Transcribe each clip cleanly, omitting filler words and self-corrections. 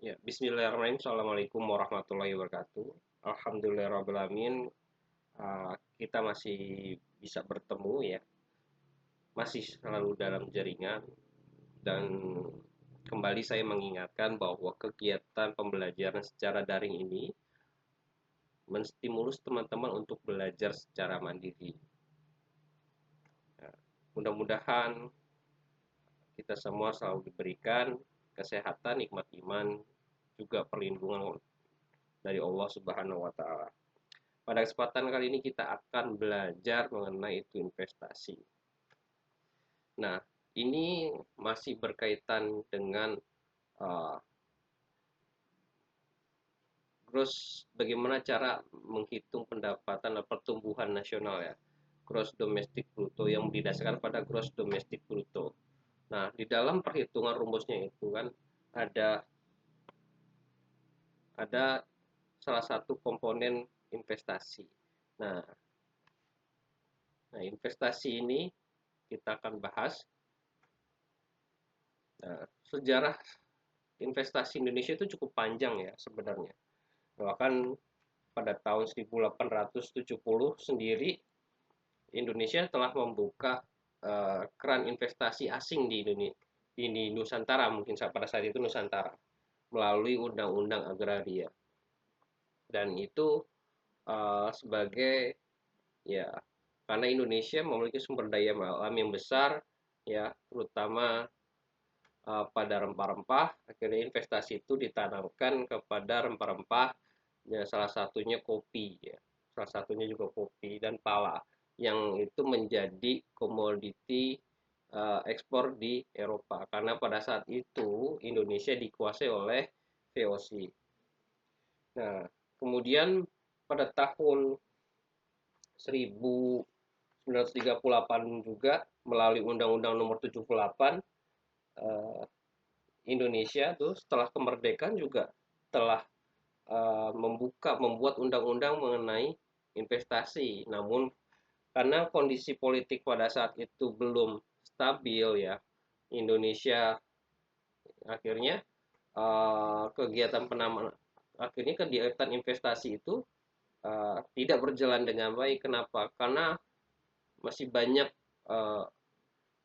Ya, Bismillahirrahmanirrahim. Assalamualaikum warahmatullahi wabarakatuh. Alhamdulillahirrahmanirrahim. Kita masih bisa bertemu ya, masih selalu dalam jaringan dan kembali saya mengingatkan bahwa kegiatan pembelajaran secara daring ini menstimulus teman-teman untuk belajar secara mandiri. Ya, mudah-mudahan kita semua selalu diberikan kesehatan, nikmat iman, juga perlindungan dari Allah Subhanahu wa taala. Pada kesempatan kali ini kita akan belajar mengenai itu investasi. Nah, ini masih berkaitan dengan uh, bagaimana cara menghitung pendapatan dan pertumbuhan nasional ya, gross domestic bruto yang didasarkan pada gross domestic bruto. Nah, di dalam perhitungan rumusnya itu kan ada ada salah satu komponen investasi. Nah, investasi ini kita akan bahas. Nah, sejarah investasi Indonesia itu cukup panjang ya sebenarnya. Bahkan pada tahun 1870 sendiri Indonesia telah membuka keran investasi asing di Indonesia, di Nusantara, mungkin pada saat itu Nusantara, melalui Undang-Undang Agraria. Dan itu sebagai ya, karena Indonesia memiliki sumber daya alam yang besar ya, terutama pada rempah-rempah, akhirnya investasi itu ditanamkan kepada rempah-rempah, ya salah satunya kopi ya. Salah satunya juga kopi dan pala yang itu menjadi komoditi ekspor di Eropa karena pada saat itu Indonesia dikuasai oleh VOC. Nah, kemudian pada tahun 1938 juga melalui Undang-Undang Nomor 78 eh, Indonesia tuh setelah kemerdekaan juga telah membuat undang-undang mengenai investasi. Namun karena kondisi politik pada saat itu belum stabil ya, Indonesia akhirnya kegiatan penanaman akhirnya kegiatan investasi itu tidak berjalan dengan baik. Kenapa? Karena masih banyak uh,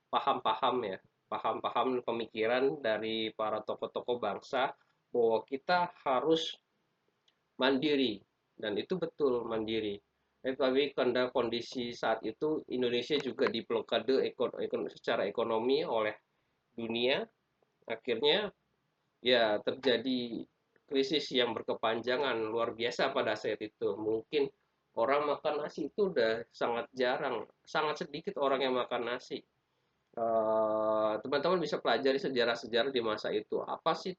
paham-paham ya, paham-paham pemikiran dari para tokoh-tokoh bangsa bahwa kita harus mandiri dan itu betul mandiri. Tapi karena kondisi saat itu Indonesia juga diblokade secara ekonomi oleh dunia, akhirnya ya terjadi krisis yang berkepanjangan luar biasa pada saat itu. Mungkin orang makan nasi itu udah sangat jarang, sangat sedikit orang yang makan nasi. Teman-teman bisa pelajari sejarah-sejarah di masa itu. Apa sih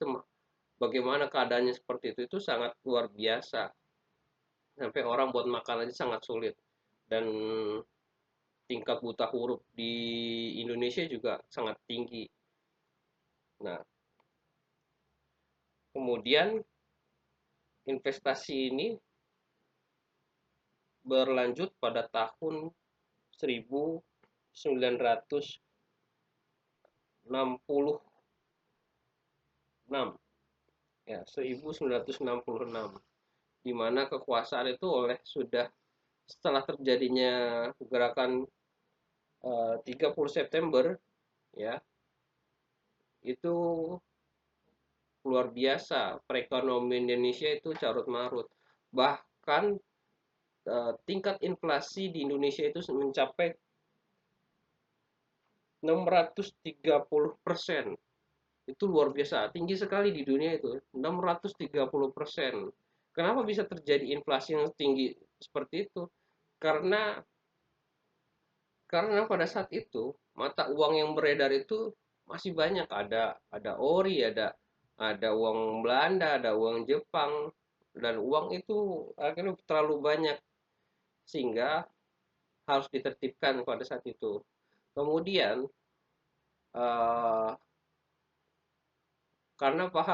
bagaimana keadaannya seperti itu sangat luar biasa. Sampai orang buat makan aja sangat sulit. Dan tingkat buta huruf di Indonesia juga sangat tinggi. Nah, kemudian investasi ini berlanjut pada tahun 1966 ya 1966 di mana kekuasaan itu oleh sudah setelah terjadinya gerakan 30 September ya itu luar biasa perekonomian Indonesia itu carut marut bahkan tingkat inflasi di Indonesia itu mencapai 630%. Itu luar biasa, tinggi sekali di dunia itu, 630%. Kenapa bisa terjadi inflasi yang tinggi seperti itu? Karena karena pada saat itu mata uang yang beredar itu masih banyak, ada ori, ada uang Belanda, ada uang Jepang, dan uang itu akhirnya terlalu banyak sehingga harus ditertibkan pada saat itu. Kemudian eh, karena Pak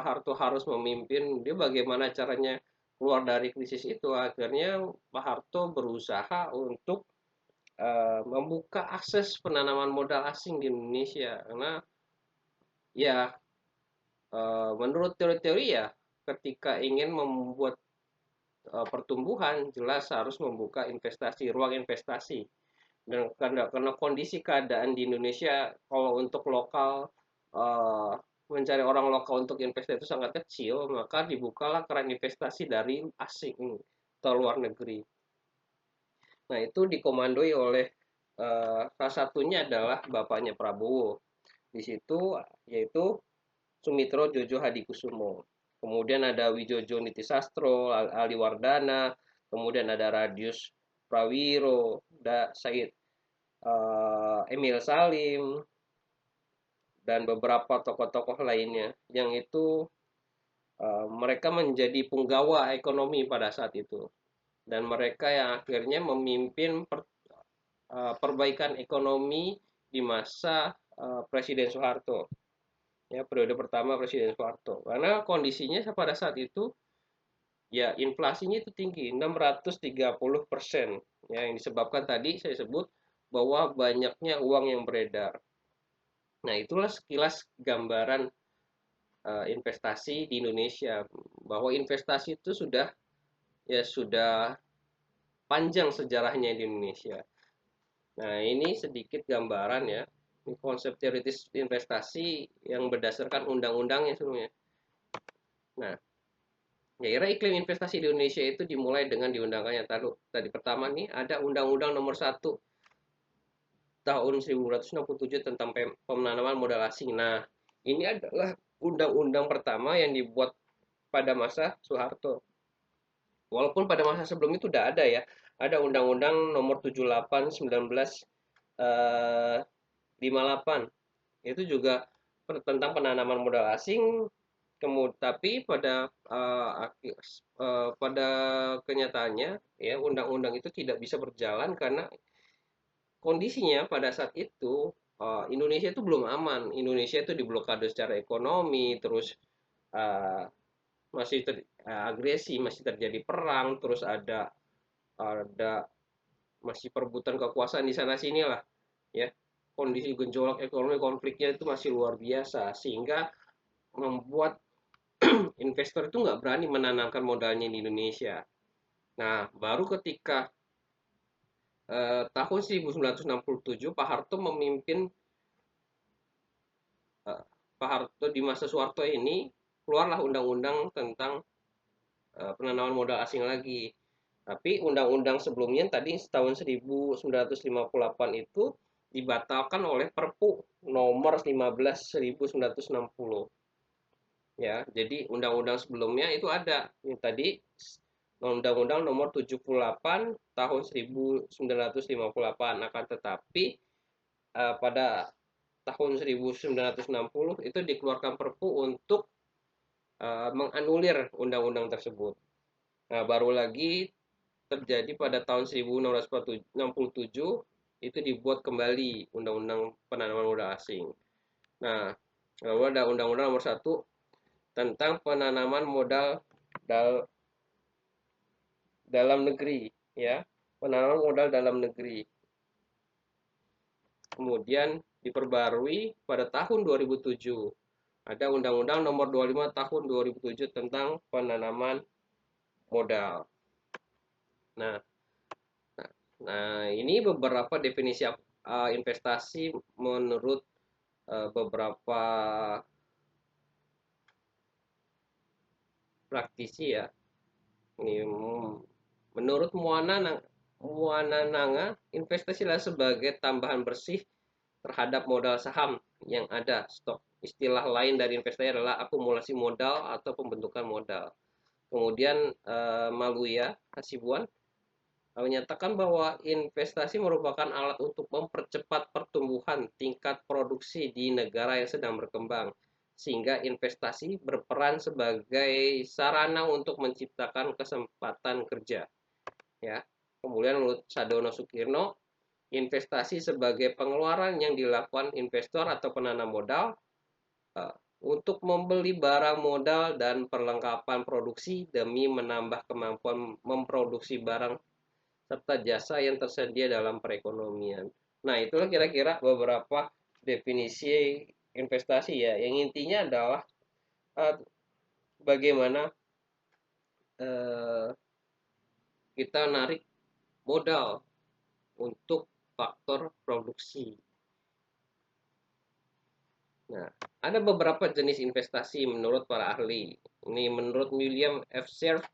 Harto harus memimpin, dia bagaimana caranya keluar dari krisis itu. Akhirnya Pak Harto berusaha untuk membuka akses penanaman modal asing di Indonesia. Karena ya Menurut teori-teori ya, ketika ingin membuat pertumbuhan, jelas harus membuka investasi, ruang investasi. Dan karena kondisi keadaan di Indonesia, kalau untuk lokal, eh, mencari orang lokal untuk investasi itu sangat kecil, maka dibukalah keran investasi dari asing atau luar negeri. Nah, itu dikomandoi oleh salah satunya adalah bapaknya Prabowo. Di situ yaitu Sumitro Jojo Hadikusumo. Kemudian ada Wijojo Nitisastro, Ali Wardana, kemudian ada Radius Prawiro, da Said Emil Salim, dan beberapa tokoh-tokoh lainnya yang itu mereka menjadi punggawa ekonomi pada saat itu, dan mereka yang akhirnya memimpin perbaikan ekonomi di masa Presiden Soeharto, ya, periode pertama Presiden Soeharto, karena kondisinya pada saat itu ya inflasinya itu tinggi 630%, ya, yang disebabkan tadi saya sebut bahwa banyaknya uang yang beredar. Nah, itulah sekilas gambaran investasi di Indonesia, bahwa investasi itu sudah panjang sejarahnya di Indonesia. Nah, ini sedikit gambaran ya, ini konsep teoritis investasi yang berdasarkan undang-undangnya sebenarnya. Nah, kira iklim investasi di Indonesia itu dimulai dengan diundangkannya tadi pertama nih ada Undang-Undang Nomor 1 tahun 1967 tentang penanaman modal asing. Nah, ini adalah undang-undang pertama yang dibuat pada masa Soeharto. Walaupun pada masa sebelum itu udah ada ya, ada Undang-Undang Nomor 78 1958. Itu juga tentang penanaman modal asing. Tapi pada kenyataannya ya undang-undang itu tidak bisa berjalan karena kondisinya pada saat itu Indonesia itu belum aman. Indonesia itu diblokade secara ekonomi, terus eh, agresi, masih terjadi perang, terus ada masih perebutan kekuasaan di sana sini lah, ya. Kondisi gejolak ekonomi, konfliknya itu masih luar biasa, sehingga membuat investor itu nggak berani menanamkan modalnya di Indonesia. Nah, baru ketika tahun 1967 Pak Harto memimpin Pak Harto di masa Soeharto ini keluarlah undang-undang tentang penanaman modal asing lagi. Tapi undang-undang sebelumnya tadi tahun 1958 itu dibatalkan oleh Perpu nomor 15 1960. Ya, jadi undang-undang sebelumnya itu ada. Ini tadi Undang-Undang nomor 78 tahun 1958, akan tetapi pada tahun 1960 itu dikeluarkan Perpu untuk menganulir undang-undang tersebut. Nah, baru lagi terjadi pada tahun 1967 itu dibuat kembali Undang-Undang Penanaman Modal Asing. Nah, lalu ada Undang-Undang Nomor 1 tentang penanaman modal dalam negeri, ya, penanaman modal dalam negeri. Kemudian diperbarui pada tahun 2007. Ada Undang-Undang Nomor 25 tahun 2007 tentang penanaman modal. Nah, nah, ini beberapa definisi investasi menurut beberapa praktisi ya. Ini menurut Muana Nanga, investasi adalah sebagai tambahan bersih terhadap modal saham yang ada stok. Istilah lain dari investasi adalah akumulasi modal atau pembentukan modal. Kemudian Maluya Hasibuan menyatakan bahwa investasi merupakan alat untuk mempercepat pertumbuhan tingkat produksi di negara yang sedang berkembang, sehingga investasi berperan sebagai sarana untuk menciptakan kesempatan kerja. Ya, kemudian menurut Sadono Sukirno, investasi sebagai pengeluaran yang dilakukan investor atau penanam modal untuk membeli barang modal dan perlengkapan produksi demi menambah kemampuan memproduksi barang serta jasa yang tersedia dalam perekonomian. Nah, itulah kira-kira beberapa definisi investasi ya. Yang intinya adalah bagaimana kita narik modal untuk faktor produksi. Nah, ada beberapa jenis investasi menurut para ahli. Ini menurut William F. Sherf,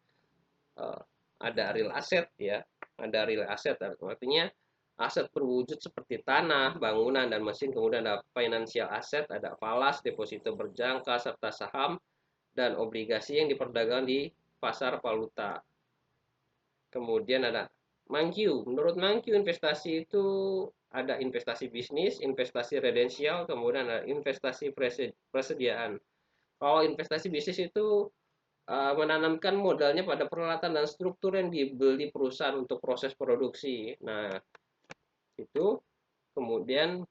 uh, ada real asset ya, ada real asset artinya aset berwujud seperti tanah, bangunan, dan mesin. Kemudian ada financial asset, ada falas, deposito berjangka, serta saham dan obligasi yang diperdagangkan di pasar valuta. Kemudian ada Mangkyu. Menurut Mangkyu, investasi itu ada investasi bisnis, investasi redensial, kemudian ada investasi persediaan. Kalau investasi bisnis itu menanamkan modalnya pada peralatan dan struktur yang dibeli perusahaan untuk proses produksi. Nah, itu kemudian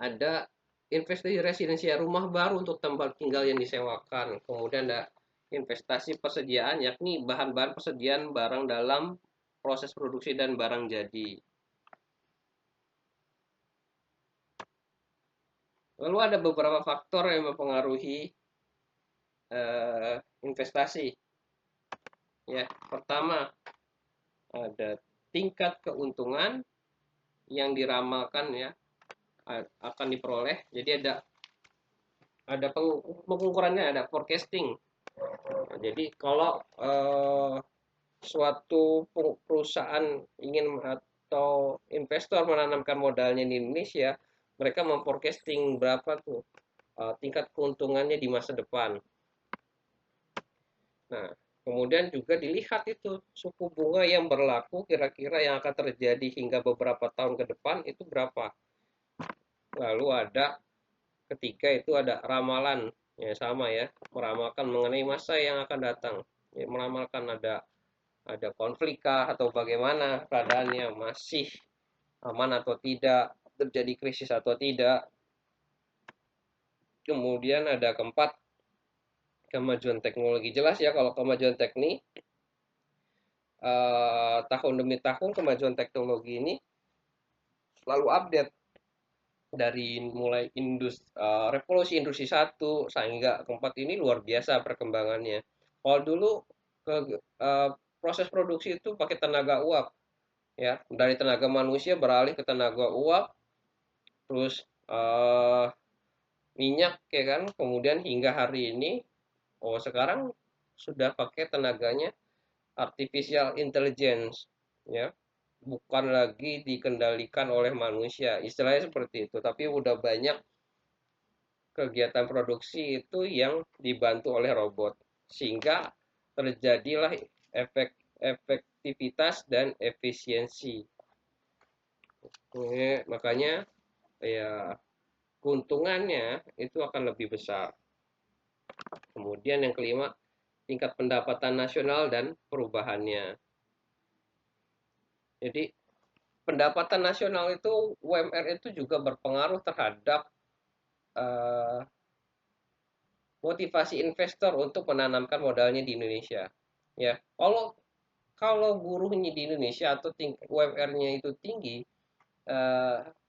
ada investasi residensial, rumah baru untuk tempat tinggal yang disewakan. Kemudian ada investasi persediaan, yakni bahan-bahan persediaan barang dalam proses produksi dan barang jadi. Lalu ada beberapa faktor yang mempengaruhi investasi. Ya, pertama ada tingkat keuntungan yang diramalkan ya akan diperoleh. Jadi ada pengukurannya, ada forecasting. Nah, jadi kalau suatu perusahaan ingin atau investor menanamkan modalnya di Indonesia, mereka memforecasting berapa tuh tingkat keuntungannya di masa depan. Nah, kemudian juga dilihat itu suku bunga yang berlaku kira-kira yang akan terjadi hingga beberapa tahun ke depan itu berapa. Lalu ada ketiga itu ada ramalan, ya sama ya, meramalkan mengenai masa yang akan datang. Ya, meramalkan ada konflik kah atau bagaimana keadaannya, masih aman atau tidak, terjadi krisis atau tidak. Kemudian ada keempat, kemajuan teknologi. Jelas ya kalau kemajuan teknik tahun demi tahun kemajuan teknologi ini selalu update dari mulai revolusi industri 1 sehingga keempat ini luar biasa perkembangannya. Kalau dulu ke proses produksi itu pakai tenaga uap ya, dari tenaga manusia beralih ke tenaga uap, terus minyak ya kan, kemudian hingga hari ini sekarang sudah pakai tenaganya artificial intelligence ya, bukan lagi dikendalikan oleh manusia, istilahnya seperti itu, tapi udah banyak kegiatan produksi itu yang dibantu oleh robot sehingga terjadilah efektivitas dan efisiensi. Makanya ya keuntungannya itu akan lebih besar. Kemudian yang kelima, tingkat pendapatan nasional dan perubahannya. Jadi pendapatan nasional itu UMR itu juga berpengaruh terhadap uh, motivasi investor untuk menanamkan modalnya di Indonesia. Ya, kalau buruhnya di Indonesia atau UMR-nya itu tinggi,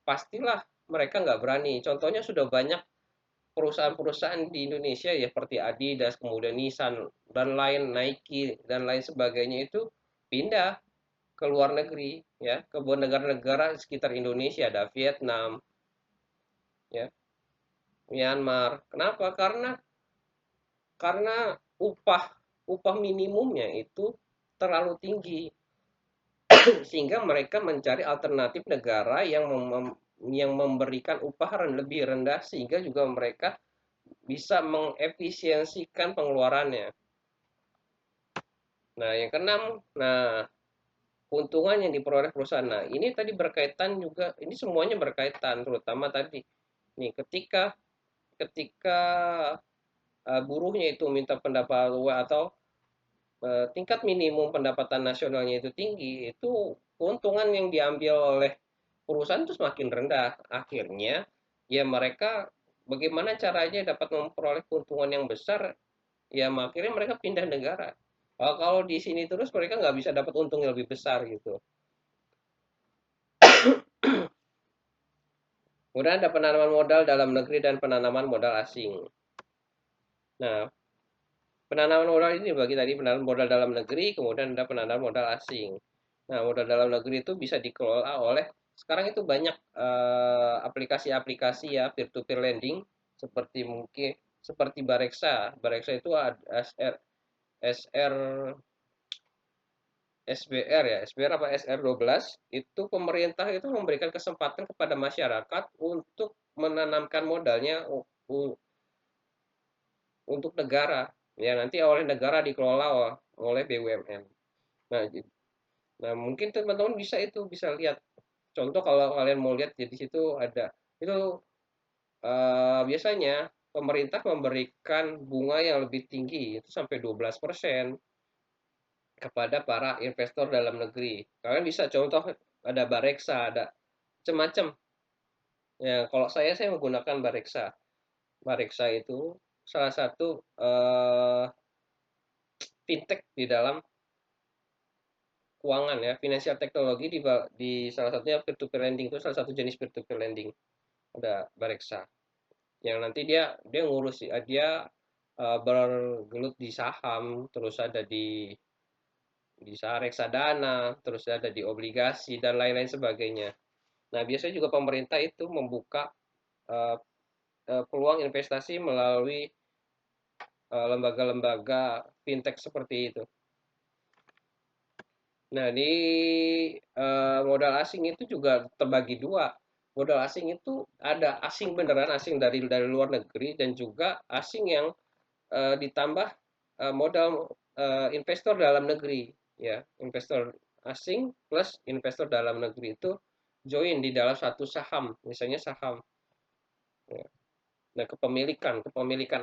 pastilah mereka nggak berani. Contohnya sudah banyak perusahaan-perusahaan di Indonesia ya seperti Adidas, kemudian Nissan dan lain, Nike dan lain sebagainya itu pindah ke luar negeri ya, ke negara-negara sekitar Indonesia, ada Vietnam ya, Myanmar. Kenapa? Karena upah upah minimumnya itu terlalu tinggi sehingga mereka mencari alternatif negara yang memberikan upah lebih rendah sehingga juga mereka bisa mengefisiensikan pengeluarannya. Nah, yang keenam, keuntungan yang diperoleh perusahaan. Nah, ini tadi berkaitan juga, ini semuanya berkaitan, terutama tadi. Nih, ketika ketika buruhnya itu minta pendapat atau tingkat minimum pendapatan nasionalnya itu tinggi, itu keuntungan yang diambil oleh perusahaan itu semakin rendah. Akhirnya, ya mereka bagaimana caranya dapat memperoleh keuntungan yang besar, ya akhirnya mereka pindah negara. Kalau di sini terus mereka nggak bisa dapat untung yang lebih besar gitu. Kemudian ada penanaman modal dalam negeri dan penanaman modal asing. Nah, penanaman modal ini bagi tadi penanaman modal dalam negeri, kemudian ada penanaman modal asing. Nah, modal dalam negeri itu bisa dikelola oleh sekarang itu banyak aplikasi-aplikasi ya peer-to-peer lending seperti mungkin seperti Bareksa. Bareksa itu ada SR SBR ya, SBR apa SR12 itu pemerintah itu memberikan kesempatan kepada masyarakat untuk menanamkan modalnya untuk negara. Ya nanti oleh negara dikelola oleh BUMN. Nah, nah mungkin teman-teman bisa lihat contoh kalau kalian mau lihat di situ ada itu biasanya pemerintah memberikan bunga yang lebih tinggi itu sampai 12% kepada para investor dalam negeri. Kalian bisa contoh ada Bareksa, ada macam-macam. Ya, kalau saya menggunakan Bareksa. Bareksa itu salah satu fintech di dalam keuangan ya, financial teknologi di salah satunya peer to peer lending itu salah satu jenis peer to peer lending. Ada Bareksa. Yang nanti dia ngurus dia bergelut di saham, terus ada di reksadana, terus ada di obligasi dan lain-lain sebagainya. Nah, biasanya juga pemerintah itu membuka uh, peluang investasi melalui lembaga-lembaga fintech seperti itu. Nah, di modal asing itu juga terbagi dua. Modal asing itu ada asing beneran, asing dari luar negeri dan juga asing yang ditambah modal investor dalam negeri, ya, investor asing plus investor dalam negeri itu join di dalam satu saham, misalnya saham. Ya. Nah, kepemilikan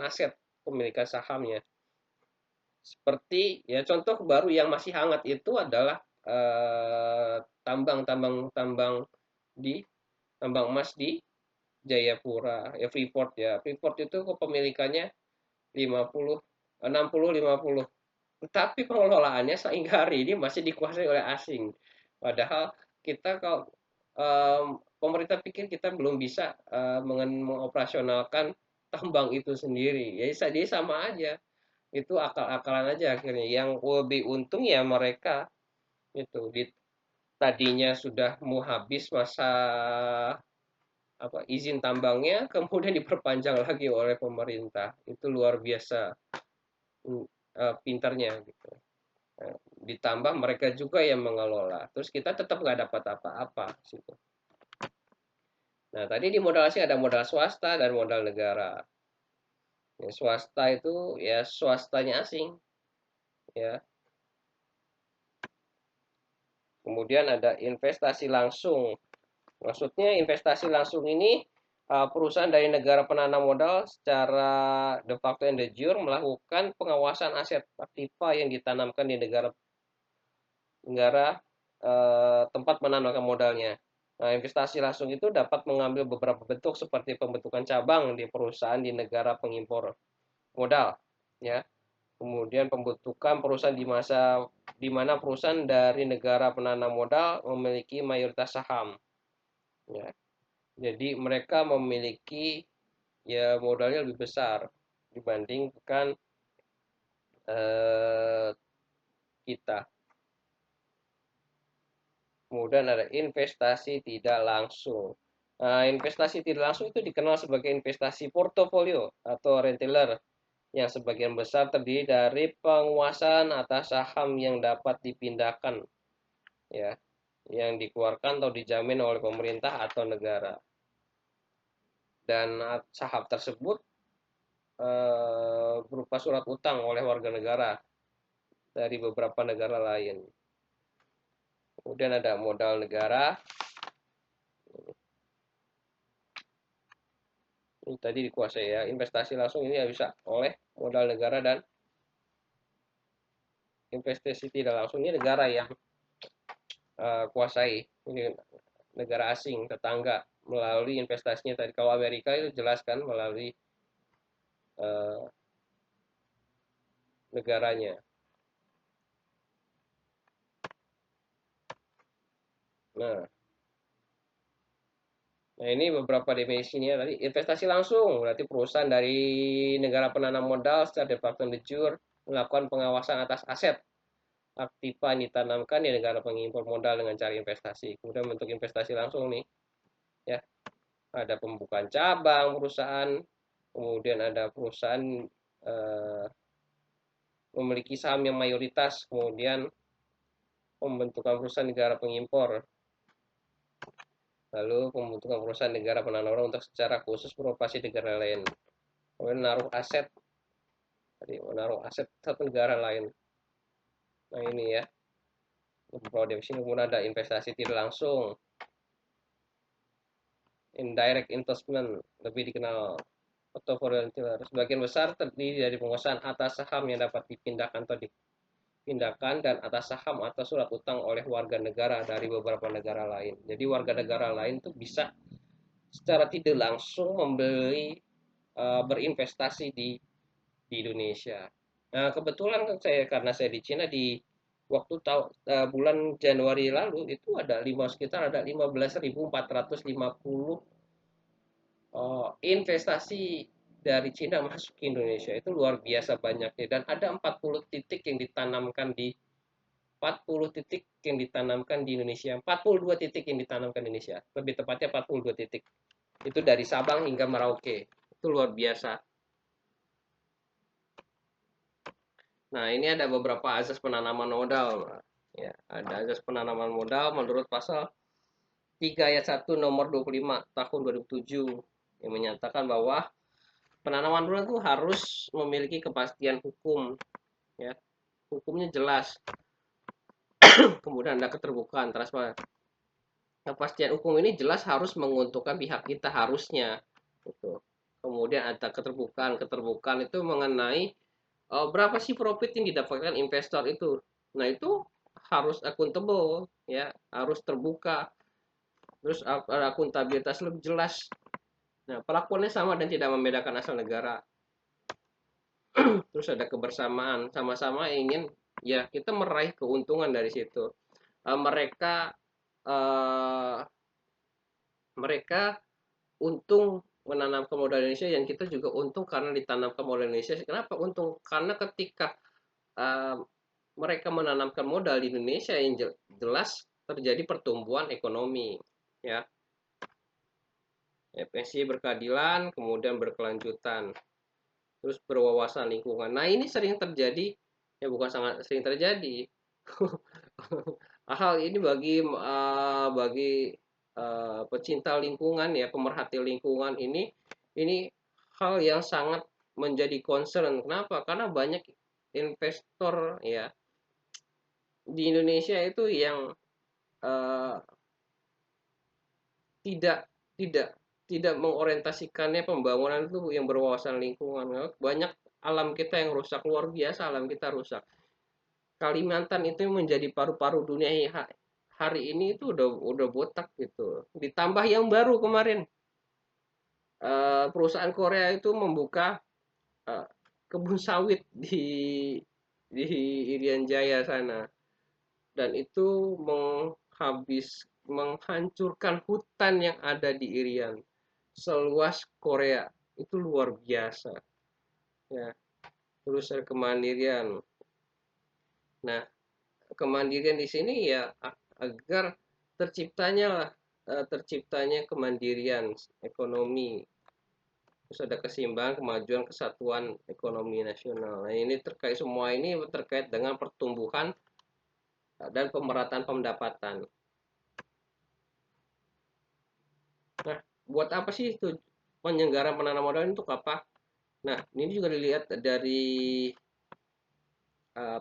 aset, kepemilikan sahamnya. Seperti ya contoh baru yang masih hangat itu adalah tambang di tambang emas di Jayapura, ya Freeport ya. Freeport itu kepemilikannya 50 60 50. Tetapi pengelolaannya sehingga hari ini masih dikuasai oleh asing. Padahal kita kalau pemerintah pikir kita belum bisa mengoperasionalkan tambang itu sendiri. Jadi sama aja. Itu akal-akalan aja akhirnya. Yang lebih untung ya mereka itu tadinya sudah mau habis masa apa izin tambangnya kemudian diperpanjang lagi oleh pemerintah. Itu luar biasa pintarnya gitu. Nah, ditambah mereka juga yang mengelola. Terus kita tetap nggak dapat apa-apa situ. Nah, tadi di modal asing ada modal swasta dan modal negara. Ya, swasta itu ya swastanya asing, ya. Kemudian ada investasi langsung. Maksudnya investasi langsung ini perusahaan dari negara penanam modal secara de facto and de jure melakukan pengawasan aset aktiva yang ditanamkan di negara negara tempat menanamkan modalnya. Nah, investasi langsung itu dapat mengambil beberapa bentuk seperti pembentukan cabang di perusahaan di negara pengimpor modal, ya. Kemudian pembentukan perusahaan di mana perusahaan dari negara penanam modal memiliki mayoritas saham, ya. Jadi mereka memiliki ya modalnya lebih besar dibandingkan eh, kita. Kemudian ada investasi tidak langsung. Nah, investasi tidak langsung itu dikenal sebagai investasi portofolio atau retailer yang sebagian besar terdiri dari penguasaan atas saham yang dapat dipindahkan, ya, yang dikeluarkan atau dijamin oleh pemerintah atau negara. Dan saham tersebut berupa surat utang oleh warga negara dari beberapa negara lain. Kemudian ada modal negara. Ini tadi dikuasai ya. Investasi langsung ini ya bisa oleh modal negara dan investasi tidak langsung ini negara yang kuasai. Ini negara asing tetangga melalui investasinya tadi. Kalau Amerika itu jelas kan melalui uh, negaranya. Nah, Nah, ini beberapa definisinya tadi. Investasi langsung, berarti perusahaan dari negara penanam modal secara de facto de jure melakukan pengawasan atas aset aktiva yang ditanamkan di negara pengimpor modal dengan cara investasi. Kemudian bentuk investasi langsung nih, ya, ada pembukaan cabang perusahaan, kemudian ada perusahaan eh, memiliki saham yang mayoritas, kemudian pembentukan perusahaan negara pengimpor, lalu pembentukan perusahaan negara penanam modal untuk secara khusus beroperasi di negara lain. Kemudian menaruh aset, tadi menaruh aset satu negara lain. Nah ini ya, beberapa definisi. Kemudian ada investasi tidak langsung, indirect investment, lebih dikenal portfolio. Sebagian besar terdiri dari penguasaan atas saham yang dapat dipindahkan atau dipindahkan dan atas saham atau surat utang oleh warga negara dari beberapa negara lain. Jadi warga negara lain tuh bisa secara tidak langsung membeli berinvestasi di Indonesia. Nah, kebetulan kan karena saya di Cina di waktu bulan Januari lalu itu ada sekitar ada 15.450 investasi dari Cina masuk ke Indonesia. Itu luar biasa banyaknya dan ada 40 titik yang ditanamkan di 40 titik yang ditanamkan di Indonesia, 42 titik yang ditanamkan di Indonesia, lebih tepatnya 42 titik. Itu dari Sabang hingga Merauke. Itu luar biasa. Nah, ini ada beberapa azas penanaman modal. Ya, ada azas penanaman modal menurut pasal 3 ayat 1 nomor 25 tahun 2007 yang menyatakan bahwa penanaman modal itu harus memiliki kepastian hukum, ya. Hukumnya jelas. Kemudian ada keterbukaan, transparan. Kepastian hukum ini jelas harus menguntungkan pihak kita harusnya. Gitu. Kemudian ada keterbukaan. Keterbukaan itu mengenai berapa sih profit yang didapatkan investor itu. Nah, itu harus akuntabel, ya, harus terbuka. Terus akuntabilitas lebih jelas. Nah, perlakuannya sama dan tidak membedakan asal negara. Terus ada kebersamaan, sama-sama ingin ya kita meraih keuntungan dari situ. Mereka uh, mereka untung menanamkan modal Indonesia yang kita juga untung karena ditanamkan modal Indonesia. Kenapa untung? Karena ketika uh, mereka menanamkan modal di Indonesia yang jelas terjadi pertumbuhan ekonomi, ya, efisiensi berkeadilan, kemudian berkelanjutan, terus berwawasan lingkungan. Nah ini sering terjadi, ya bukan sangat sering terjadi. Hal ini bagi pecinta lingkungan, ya, pemerhati lingkungan, ini hal yang sangat menjadi concern. Kenapa? Karena banyak investor, ya, di Indonesia itu yang uh, tidak tidak tidak mengorientasikannya pembangunan itu yang berwawasan lingkungan. Banyak alam kita yang rusak, luar biasa alam kita rusak. Kalimantan itu menjadi paru-paru dunia hari ini itu udah botak gitu. Ditambah yang baru kemarin, perusahaan Korea itu membuka uh, kebun sawit di Irian Jaya sana, dan itu menghancurkan hutan yang ada di Irian seluas Korea. Itu luar biasa, ya. Terus ada kemandirian. Nah, kemandirian di sini ya agar terciptanya kemandirian ekonomi, terus ada keseimbangan, kemajuan, kesatuan ekonomi nasional. Nah, ini semua ini terkait dengan pertumbuhan dan pemerataan pendapatan. Nah, buat apa sih itu penyelenggaraan penanaman modal untuk apa? Nah, ini juga dilihat dari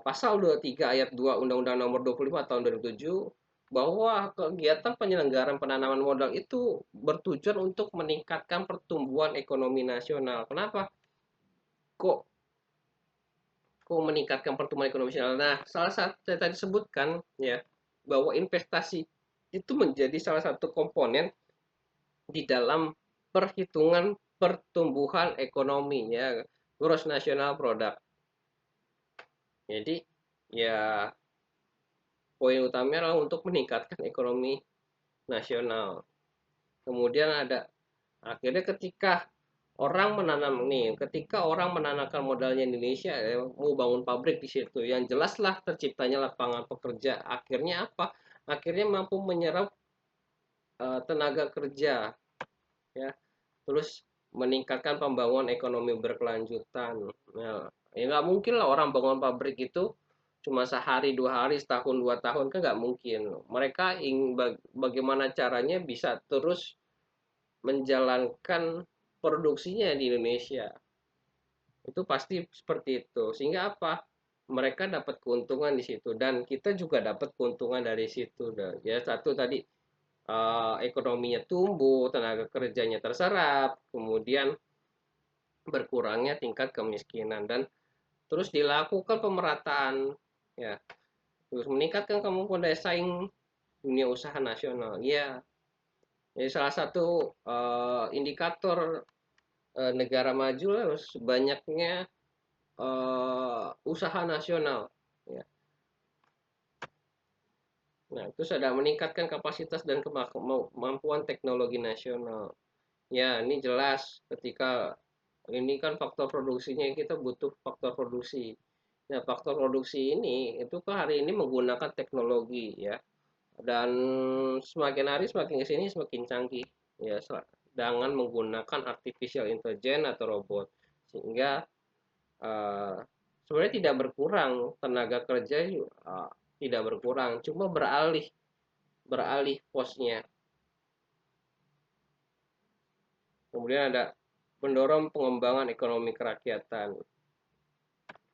pasal 23 ayat 2 Undang-Undang Nomor 25 Tahun 2007 bahwa kegiatan penyelenggaraan penanaman modal itu bertujuan untuk meningkatkan pertumbuhan ekonomi nasional. Kenapa? Kok kok meningkatkan pertumbuhan ekonomi nasional? Nah, salah satu saya tadi sebutkan, ya, bahwa investasi itu menjadi salah satu komponen di dalam perhitungan pertumbuhan ekonomi, ya, gross national product. Jadi ya poin utamanya adalah untuk meningkatkan ekonomi nasional. Kemudian ada akhirnya ketika orang menanamkan modalnya Indonesia, mau bangun pabrik di situ, yang jelaslah terciptanya lapangan pekerja. Akhirnya apa? Akhirnya mampu menyerap tenaga kerja, ya. Terus meningkatkan pembangunan ekonomi berkelanjutan. Nah, ya nggak mungkin lah orang bangun pabrik itu cuma sehari, 2 hari, setahun, 2 tahun, kan nggak mungkin. Mereka ingin bagaimana caranya bisa terus menjalankan produksinya di Indonesia. Itu pasti seperti itu. Sehingga apa? Mereka dapat keuntungan di situ dan kita juga dapat keuntungan dari situ. Ya satu tadi, ekonominya tumbuh, tenaga kerjanya terserap, kemudian berkurangnya tingkat kemiskinan dan terus dilakukan pemerataan, ya, terus meningkatkan kemampuan daya saing dunia usaha nasional. Ya, jadi salah satu indikator negara maju harus banyaknya usaha nasional, ya. Nah, itu sudah meningkatkan kapasitas dan kemampuan teknologi nasional. Ya, ini jelas ketika ini kan faktor produksinya, kita butuh faktor produksi. Nah, faktor produksi ini itu kan hari ini menggunakan teknologi, ya. Dan semakin hari semakin ke sini semakin canggih, ya, dengan menggunakan artificial intelligence atau robot. Sehingga eh, sebenarnya tidak berkurang tenaga kerja, tidak berkurang, cuma beralih beralih posnya. Kemudian ada mendorong pengembangan ekonomi kerakyatan.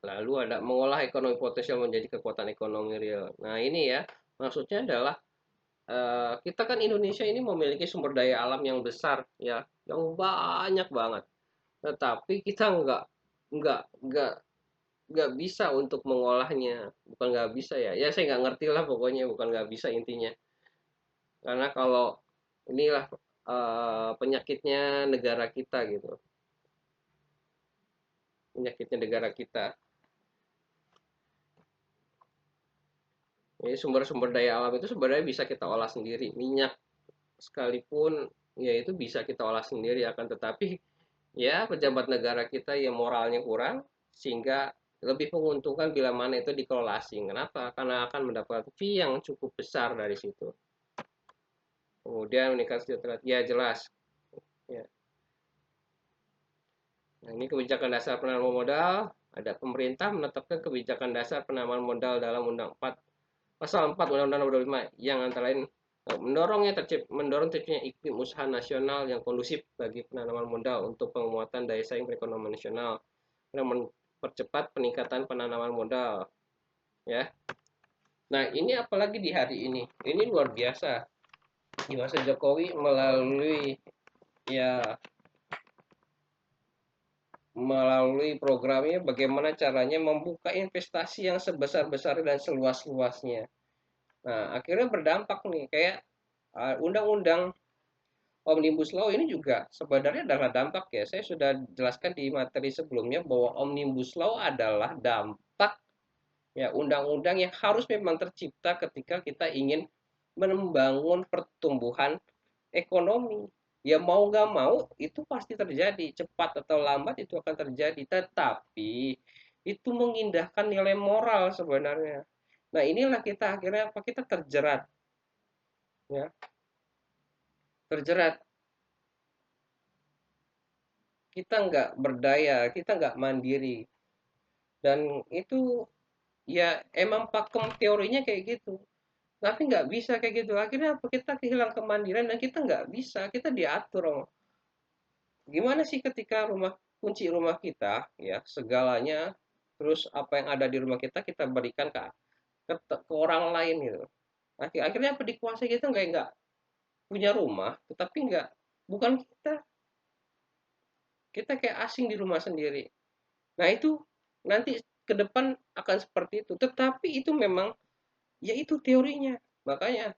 Lalu ada mengolah ekonomi potensial menjadi kekuatan ekonomi real. Nah, ini ya, maksudnya adalah kita kan Indonesia ini memiliki sumber daya alam yang besar, ya, yang banyak banget. Tetapi kita nggak nggak bisa untuk mengolahnya. Bukan nggak bisa, ya. Ya saya nggak ngerti lah pokoknya, bukan nggak bisa intinya. Karena kalau inilah penyakitnya negara kita gitu, penyakitnya negara kita. Jadi sumber-sumber daya alam itu sebenarnya bisa kita olah sendiri. Minyak sekalipun ya itu bisa kita olah sendiri, akan tetapi ya pejabat negara kita yang moralnya kurang sehingga lebih menguntungkan bila mana itu dikelola asing. Kenapa? Karena akan mendapat fee yang cukup besar dari situ. Kemudian meningkat sejahtera, ya jelas. Ya. Nah, ini kebijakan dasar penanaman modal. Ada pemerintah menetapkan kebijakan dasar penanaman modal dalam Undang 4 Pasal 4 Undang-Undang 25 yang antara lain mendorong terciptanya iklim usaha nasional yang kondusif bagi penanaman modal untuk penguatan daya saing perekonomian nasional dan mempercepat peningkatan penanaman modal, ya. Nah, ini apalagi di hari ini. Ini luar biasa. Di masa Jokowi ya melalui programnya bagaimana caranya membuka investasi yang sebesar-besar dan seluas-luasnya. Nah, akhirnya berdampak nih kayak undang-undang Omnibus Law ini juga sebenarnya adalah dampak, ya. Saya sudah jelaskan di materi sebelumnya bahwa Omnibus Law adalah dampak, ya, undang-undang yang harus memang tercipta ketika kita ingin membangun pertumbuhan ekonomi. Ya mau nggak mau itu pasti terjadi, cepat atau lambat itu akan terjadi. Tetapi itu mengindahkan nilai moral sebenarnya. Nah, inilah kita akhirnya apa, kita terjerat, ya, terjerat. Kita nggak berdaya, kita nggak mandiri. Dan itu ya emang pakem teorinya kayak gitu. Tapi nggak bisa kayak gitu. Akhirnya apa? Kita kehilangan kemandirian dan kita nggak bisa, kita diatur. Gimana sih ketika kunci rumah kita, ya, segalanya, terus apa yang ada di rumah kita berikan ke orang lain gitu. Akhirnya apa, dikuasai, kita nggak punya rumah, tetapi nggak, bukan kita, kita kayak asing di rumah sendiri. Nah, itu nanti ke depan akan seperti itu. Tetapi itu memang ya itu teorinya. Makanya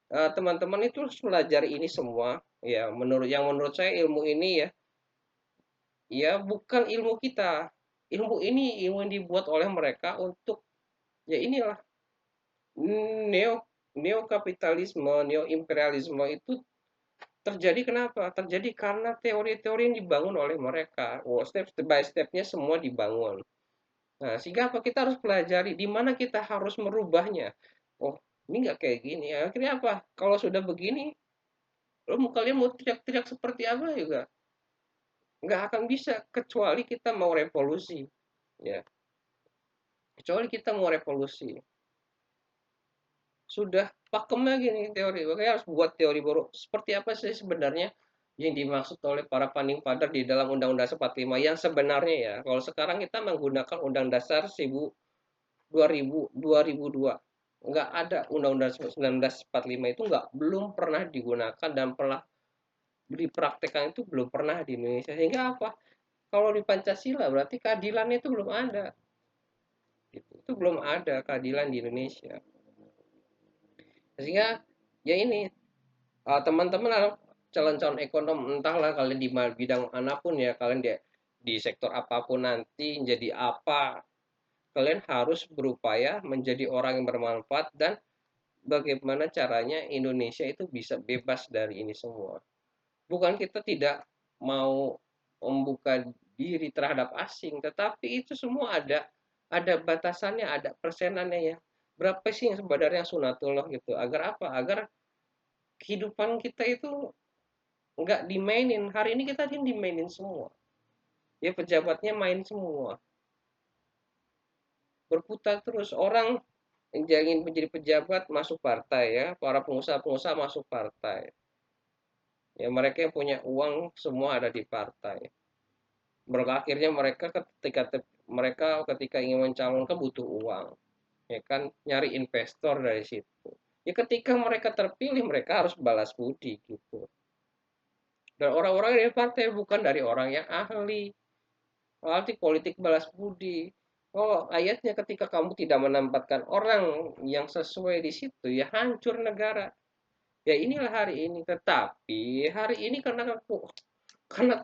teman-teman itu harus belajar ini semua. Ya, menurut saya ilmu ini ya, ya bukan ilmu kita. Ilmu ini ilmu yang dibuat oleh mereka untuk, ya inilah, neo neokapitalisme, neoimperialisme itu terjadi kenapa? Terjadi karena teori-teori yang dibangun oleh mereka. Oh, step by step-nya semua dibangun. Nah, sehingga apa? Kita harus pelajari di mana kita harus merubahnya. Oh, ini nggak kayak gini. Akhirnya apa? Kalau sudah begini, kalian mau teriak-teriak seperti apa juga nggak akan bisa kecuali kita mau revolusi, ya. Kecuali kita mau revolusi. Sudah pakem lagi nih teori. Makanya harus buat teori baru. Seperti apa sih sebenarnya yang dimaksud oleh para founding father di dalam Undang-Undang 45 yang sebenarnya ya. Kalau sekarang kita menggunakan Undang Dasar 2002. Nggak ada Undang-Undang 1945 itu belum pernah digunakan dan pernah dipraktekkan itu belum pernah di Indonesia. Sehingga apa? Kalau di Pancasila berarti keadilan itu belum ada. Itu belum ada keadilan di Indonesia. Sehingga ya ini teman-teman calon-calon ekonom entahlah kalian di bidang manapun ya kalian di sektor apapun nanti jadi apa kalian harus berupaya menjadi orang yang bermanfaat dan bagaimana caranya Indonesia itu bisa bebas dari ini semua. Bukan kita tidak mau membuka diri terhadap asing, tetapi itu semua ada batasannya, ada persenannya ya. Berapa sih yang sebenarnya sunatullah gitu? Agar apa? Agar kehidupan kita itu nggak dimainin. Hari ini kita dimainin semua. Ya pejabatnya main semua. Berputar terus orang yang ingin menjadi pejabat masuk partai ya, para pengusaha-pengusaha masuk partai. Ya mereka yang punya uang semua ada di partai. Akhirnya mereka ketika ingin mencalonkan butuh uang, ya kan nyari investor dari situ. Ya ketika mereka terpilih mereka harus balas budi gitu. Dan orang-orang dari partai bukan dari orang yang ahli. Ahli politik balas budi. Oh, ayatnya ketika kamu tidak menempatkan orang yang sesuai di situ, ya hancur negara. Ya inilah hari ini. Tetapi hari ini karena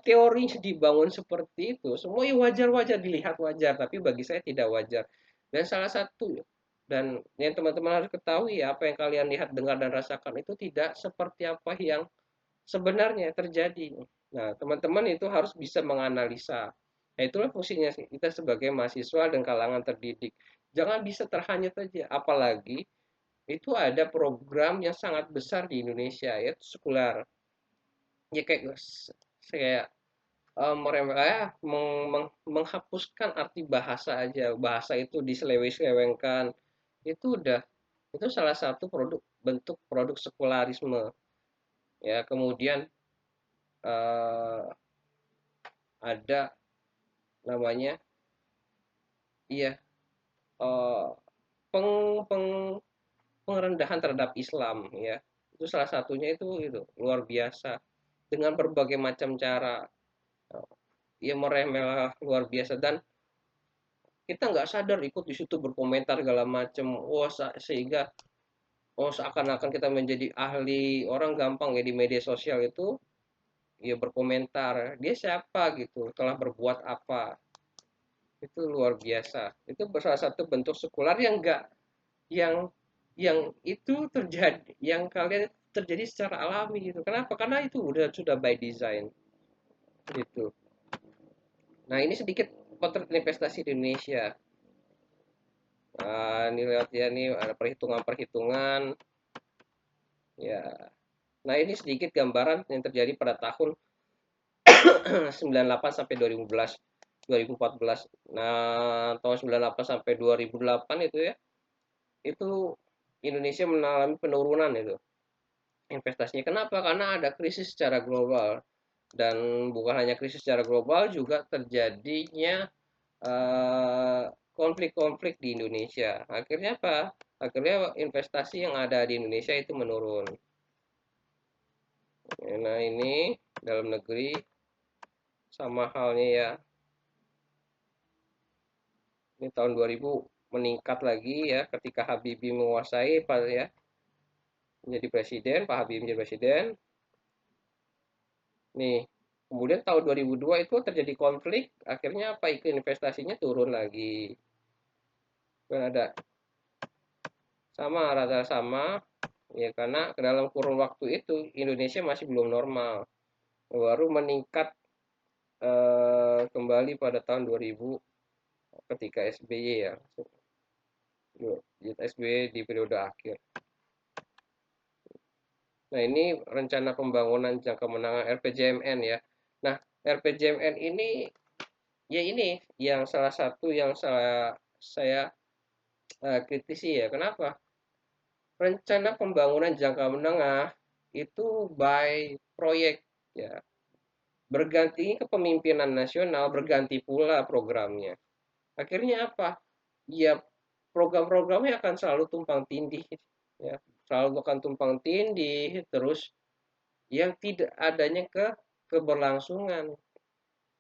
teorinya dibangun seperti itu, semua ya wajar-wajar dilihat wajar, tapi bagi saya tidak wajar. Dan salah satu dan yang teman-teman harus ketahui ya, apa yang kalian lihat, dengar dan rasakan itu tidak seperti apa yang sebenarnya terjadi. Nah, teman-teman itu harus bisa menganalisa. Nah, itulah fungsinya kita sebagai mahasiswa dan kalangan terdidik. Jangan bisa terhanyut aja, apalagi itu ada program yang sangat besar di Indonesia yaitu sekular. Ya kayak menghapuskan arti bahasa aja, bahasa itu diselewe-selewengkan, itu udah itu salah satu bentuk produk sekularisme ya. Kemudian eh, ada namanya iya eh, peng, peng, pengerendahan terhadap Islam ya, itu salah satunya itu luar biasa dengan berbagai macam cara. Ya meremeh luar biasa dan kita nggak sadar ikut di situ berkomentar segala macam. Oh, sehingga seakan-akan kita menjadi ahli. Orang gampang ya di media sosial itu ya berkomentar dia siapa gitu, telah berbuat apa. Itu luar biasa. Itu salah satu bentuk sekular yang enggak yang itu terjadi, yang kalian terjadi secara alami gitu. Kenapa? Karena itu sudah by design gitu. Nah, ini sedikit potret investasi di Indonesia. Nah, ini lihat ya, nih ada perhitungan-perhitungan ya. Nah, ini sedikit gambaran yang terjadi pada tahun 98 sampai 2014. Nah, tahun 98 sampai 2008 itu ya, itu Indonesia mengalami penurunan itu investasinya. Kenapa? Karena ada krisis secara global. Dan bukan hanya krisis secara global, juga terjadinya konflik-konflik di Indonesia. Akhirnya apa? Akhirnya investasi yang ada di Indonesia itu menurun. Nah, ini dalam negeri sama halnya ya. Ini tahun 2000 meningkat lagi ya ketika Habibie menguasai Pak ya, menjadi presiden, Pak Habibie menjadi presiden. Nih, kemudian tahun 2002 itu terjadi konflik, akhirnya apa? Iklim investasinya turun lagi. Kan ada sama rata sama Ya karena dalam kurun waktu itu Indonesia masih belum normal, baru meningkat kembali pada tahun 2000 ketika SBY ya, SBY di periode akhir. Nah, ini rencana pembangunan jangka menengah RPJMN ya. Nah, RPJMN ini ya ini yang salah satu yang saya kritisi ya. Kenapa? Rencana pembangunan jangka menengah itu by proyek ya. Berganti kepemimpinan nasional, berganti pula programnya. Akhirnya apa? Ya program-programnya akan selalu tumpang tindih ya. Selalu akan tumpang tindih terus yang tidak adanya keberlangsungan,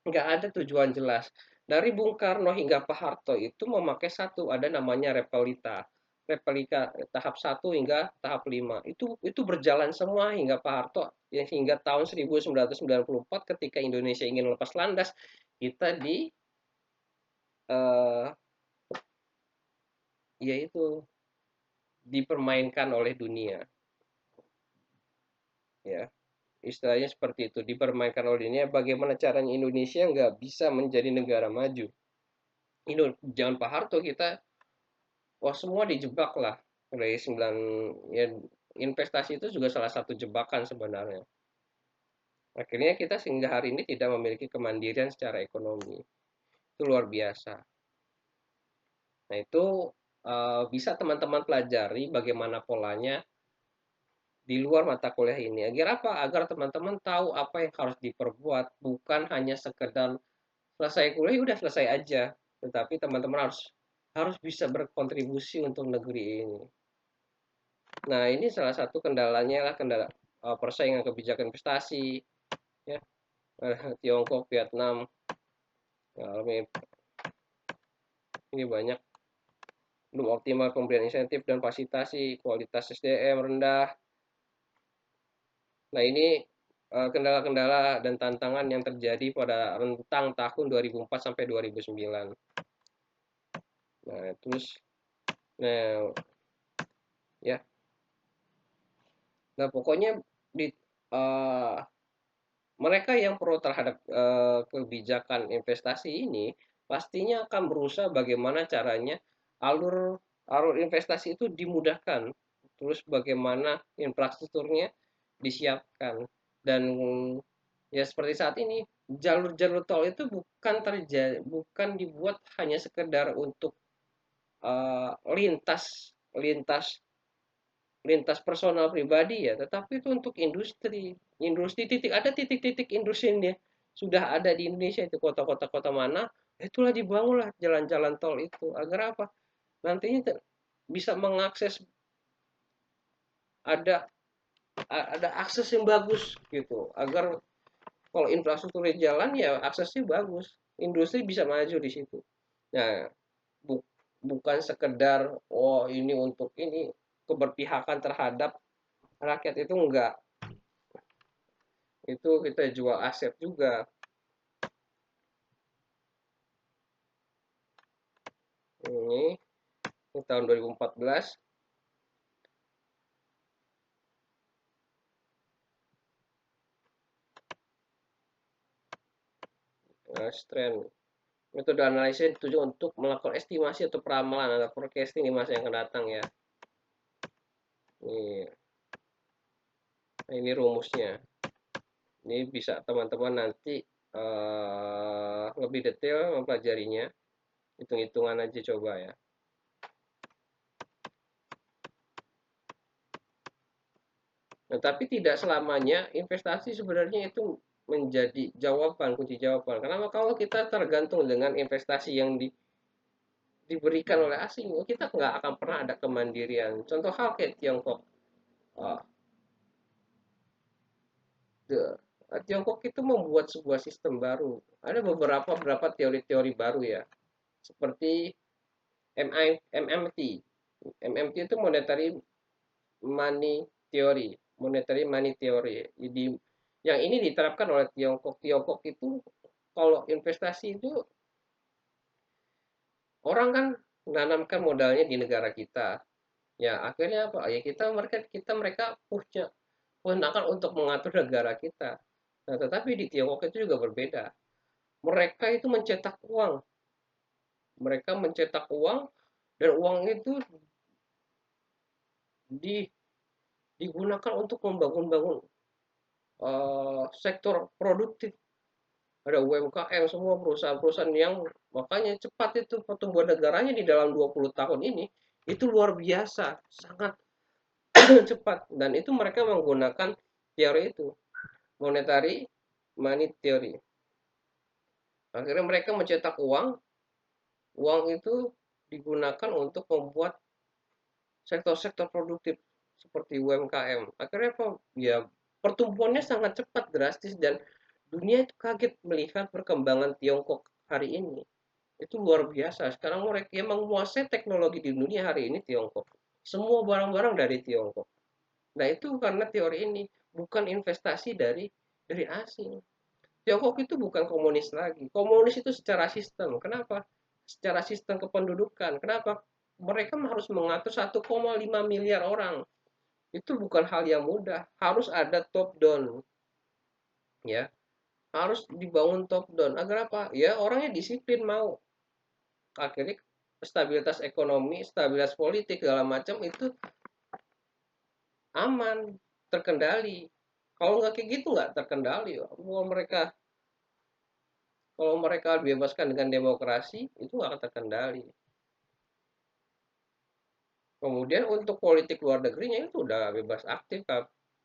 nggak ada tujuan jelas. Dari Bung Karno hingga Pak Harto itu memakai satu, ada namanya repelita. Repelika tahap 1 hingga tahap 5. Itu berjalan semua hingga Pak Harto ya, hingga tahun 1994 ketika Indonesia ingin lepas landas, kita eh, yaitu dipermainkan oleh dunia ya. Istilahnya seperti itu, dipermainkan oleh dunia. Bagaimana caranya Indonesia nggak bisa menjadi negara maju? Jangan Pak Harto, kita wah semua dijebak lah dari 9 ya, investasi itu juga salah satu jebakan sebenarnya. Akhirnya kita sehingga hari ini tidak memiliki kemandirian secara ekonomi. Itu luar biasa. Nah, itu bisa teman-teman pelajari bagaimana polanya di luar mata kuliah ini. Agar apa? Agar teman-teman tahu apa yang harus diperbuat, bukan hanya sekedar selesai kuliah udah selesai aja, tetapi teman-teman harus harus bisa berkontribusi untuk negeri ini. Nah, ini salah satu kendalanya lah kendala persaingan kebijakan investasi ya. Tiongkok, Vietnam mengalami ini banyak belum optimal pemberian insentif dan fasilitasi, kualitas SDM rendah. Nah, ini kendala-kendala dan tantangan yang terjadi pada rentang tahun 2004 sampai 2009. Nah, terus nah ya. Nah, pokoknya di eh, mereka yang pro terhadap kebijakan investasi ini pastinya akan berusaha bagaimana caranya alur alur investasi itu dimudahkan, terus bagaimana infrastrukturnya disiapkan. Dan ya seperti saat ini jalur-jalur tol itu bukan dibuat hanya sekedar untuk lintas lintas lintas personal pribadi ya, tetapi itu untuk industri. Industri ada titik-titik industrinya sudah ada di Indonesia, itu kota-kota mana, itulah dibangunlah jalan-jalan tol itu. Agar apa? Nantinya bisa mengakses, ada ada akses yang bagus gitu. Agar kalau infrastrukturnya jalan ya aksesnya bagus, industri bisa maju di situ. Nah, bu, bukan sekedar oh ini untuk ini keberpihakan terhadap rakyat, itu enggak. Itu kita jual aset juga. Ini tahun 2014 strand metode analisis ditujukan untuk melakukan estimasi atau peramalan atau forecasting di masa yang akan datang ya. Ini, ini rumusnya. Ini bisa teman-teman nanti lebih detail mempelajarinya. Hitung-hitungan aja coba ya. Nah, tapi tidak selamanya investasi sebenarnya itu menjadi jawaban, kunci jawaban. Karena kalau kita tergantung dengan investasi yang diberikan oleh asing, kita nggak akan pernah ada kemandirian. Contoh hal kayak Tiongkok. Uh, Tiongkok itu membuat sebuah sistem baru. Ada beberapa teori-teori baru ya, seperti MMT. MMT itu money theory, monetary money theory. Jadi yang ini diterapkan oleh Tiongkok. Tiongkok itu kalau investasi itu orang kan menanamkan modalnya di negara kita. Ya akhirnya apa? Ya mereka punya kewenangan untuk mengatur negara kita. Nah, tetapi di Tiongkok itu juga berbeda. Mereka itu mencetak uang. Mereka mencetak uang dan uang itu di, digunakan untuk membangun-bangun sektor produktif. Ada UMKM, semua perusahaan-perusahaan yang makanya cepat itu pertumbuhan negaranya di dalam 20 tahun ini itu luar biasa, sangat cepat, dan itu mereka menggunakan teori itu, monetary money theory. Akhirnya mereka mencetak uang, uang itu digunakan untuk membuat sektor-sektor produktif seperti UMKM. Akhirnya apa? Ya pertumbuhannya sangat cepat, drastis, dan dunia itu kaget melihat perkembangan Tiongkok hari ini. Itu luar biasa. Sekarang mereka yang menguasai teknologi di dunia hari ini Tiongkok. Semua barang-barang dari Tiongkok. Nah, itu karena teori ini, bukan investasi dari asing. Tiongkok itu bukan komunis lagi. Komunis itu secara sistem. Kenapa? Secara sistem kependudukan. Kenapa? Mereka harus mengatur 1,5 miliar orang. Itu bukan hal yang mudah. Harus ada top down, ya. Harus dibangun top down. Agar apa? Ya, orangnya disiplin mau. Akhirnya stabilitas ekonomi, stabilitas politik segala macam itu aman, terkendali. Kalau nggak kayak gitu nggak terkendali. Kalau mereka dibebaskan dengan demokrasi itu nggak akan terkendali. Kemudian untuk politik luar negerinya itu udah bebas aktif,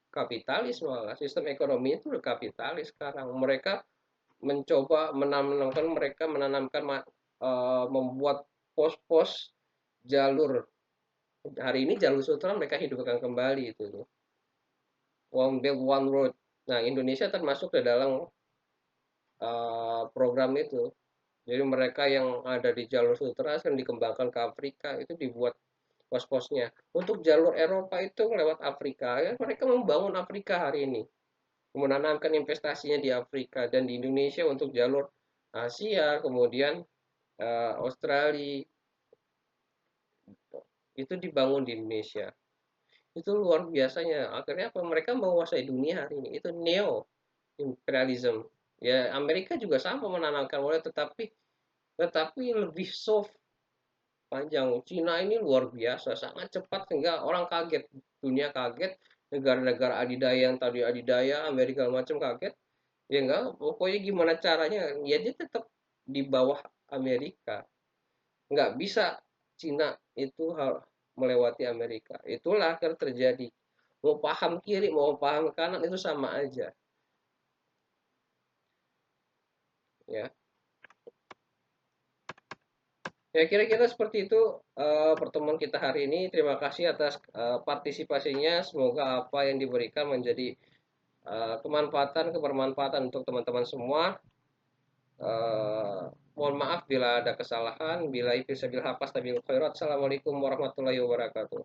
kapitalis, malah sistem ekonomi itu udah kapitalis sekarang. Mereka mencoba menanamkan membuat pos-pos jalur. Hari ini jalur sutra mereka hidupkan kembali itu tuh. One Belt One Road. Nah, Indonesia termasuk ke dalam program itu. Jadi mereka yang ada di jalur sutra akan dikembangkan ke Afrika, itu dibuat pos-posnya. Untuk jalur Eropa itu lewat Afrika, ya mereka membangun Afrika hari ini, menanamkan investasinya di Afrika, dan di Indonesia untuk jalur Asia, kemudian Australia, itu dibangun di Indonesia. Itu luar biasanya. Akhirnya apa? Mereka menguasai dunia hari ini. Itu neo imperialism. Ya Amerika juga sama menanamkan model, tetapi lebih soft, panjang. Cina ini luar biasa, sangat cepat sehingga orang kaget, dunia kaget, negara-negara adidaya yang tadi adidaya, Amerika macam kaget. Ya enggak, pokoknya gimana caranya, ya dia tetap di bawah Amerika. Nggak bisa Cina itu melewati Amerika. Itulah akan terjadi. Mau paham kiri, mau paham kanan itu sama aja, ya. Ya kira-kira seperti itu pertemuan kita hari ini. Terima kasih atas partisipasinya. Semoga apa yang diberikan menjadi kebermanfaatan untuk teman-teman semua. Eh, Mohon maaf bila ada kesalahan. Bila itu sabil hafaz tabil khairat. Assalamualaikum warahmatullahi wabarakatuh.